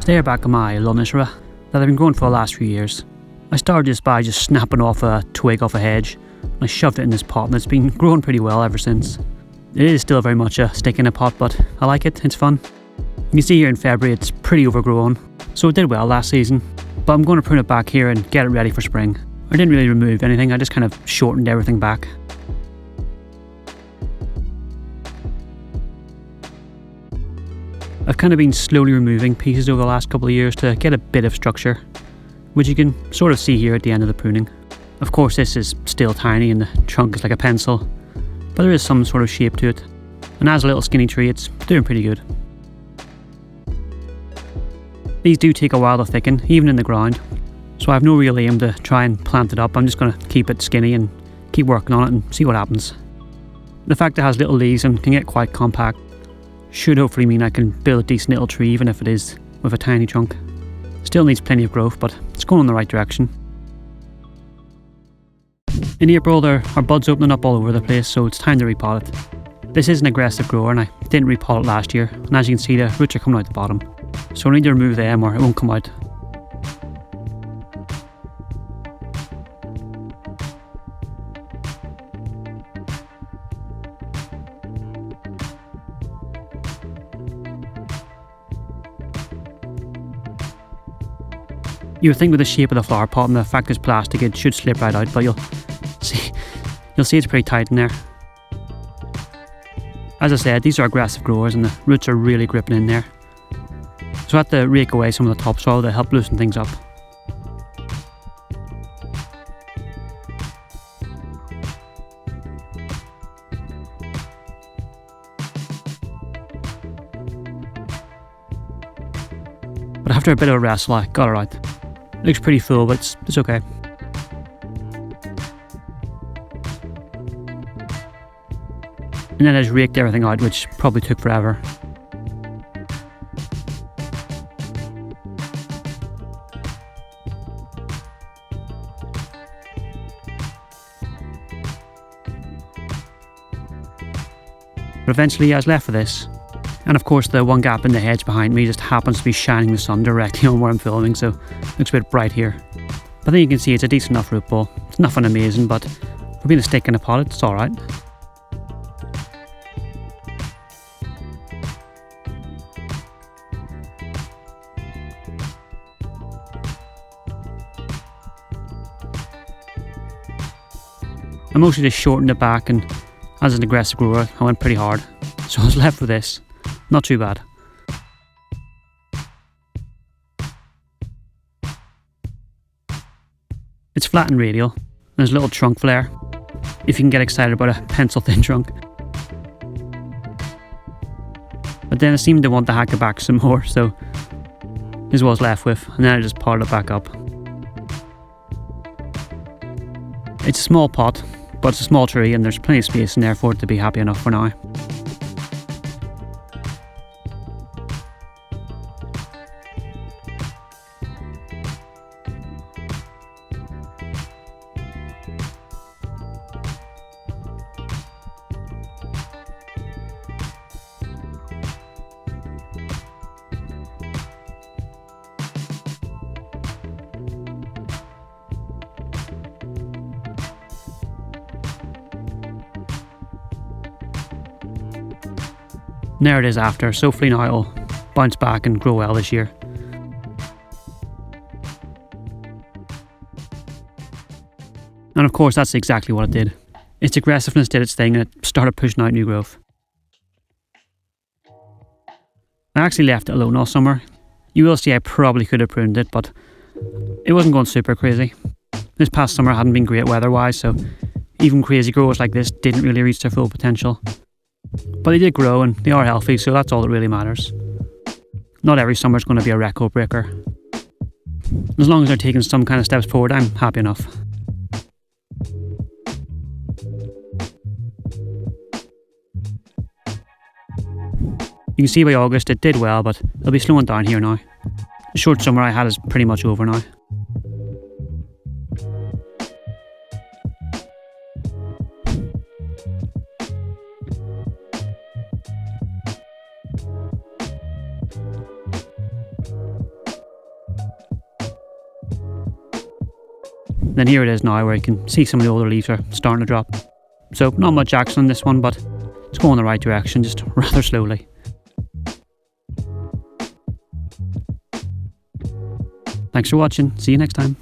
Stare back at my Lonicera that I've been growing for the last few years. I started this by just snapping off a twig off a hedge. I shoved it in this pot and it's been growing pretty well ever since. It is still very much a stick in a pot, but I like it, it's fun. You can see here in February it's pretty overgrown, so it did well last season. But I'm going to prune it back here and get it ready for spring. I didn't really remove anything, I just kind of shortened everything back. I've kind of been slowly removing pieces over the last couple of years to get a bit of structure, which you can sort of see here at the end of the pruning. Of course this is still tiny and the trunk is like a pencil, but there is some sort of shape to it. And as a little skinny tree it's doing pretty good. These do take a while to thicken, even in the ground, so I have no real aim to try and plant it up. I'm just going to keep it skinny and keep working on it and see what happens. The fact it has little leaves and can get quite compact should hopefully mean I can build a decent little tree, even if it is with a tiny trunk. Still needs plenty of growth, but it's going in the right direction. In April there are buds opening up all over the place, so it's time to repot it. This is an aggressive grower and I didn't repot it last year, and as you can see the roots are coming out the bottom, so I need to remove them or it won't come out. You would think with the shape of the flower pot and the fact it's plastic it should slip right out, but you'll see it's pretty tight in there. As I said, these are aggressive growers and the roots are really gripping in there. So I have to rake away some of the topsoil to help loosen things up. But after a bit of a wrestle I got it right. Looks pretty full, but it's okay. And then I just raked everything out, which probably took forever. But eventually I was left with this. And of course the one gap in the hedge behind me just happens to be shining the sun directly on where I'm filming, so it looks a bit bright here. But then you can see it's a decent enough root ball. It's nothing amazing, but for being a stick in a pot it's alright. I mostly just shortened it back, and as an aggressive grower I went pretty hard, so I was left with this. Not too bad. It's flat and radial. There's a little trunk flare, if you can get excited about a pencil thin trunk. But then I seemed to want to hack it back some more, so this is what I was left with, and then I just potted it back up. It's a small pot, but it's a small tree and there's plenty of space in there for it to be happy enough for now. And there it is after, so hopefully now it'll bounce back and grow well this year. And of course that's exactly what it did. Its aggressiveness did its thing and it started pushing out new growth. I actually left it alone all summer. You will see I probably could have pruned it, but it wasn't going super crazy. This past summer hadn't been great weather-wise, so even crazy growers like this didn't really reach their full potential. But they did grow and they are healthy, so that's all that really matters. Not every summer is going to be a record breaker. As long as they're taking some kind of steps forward, I'm happy enough. You can see by August it did well, but it'll be slowing down here now. The short summer I had is pretty much over now. Then here it is now where you can see some of the older leaves are starting to drop. So not much action on this one, but it's going in the right direction, just rather slowly. Thanks for watching, see you next time.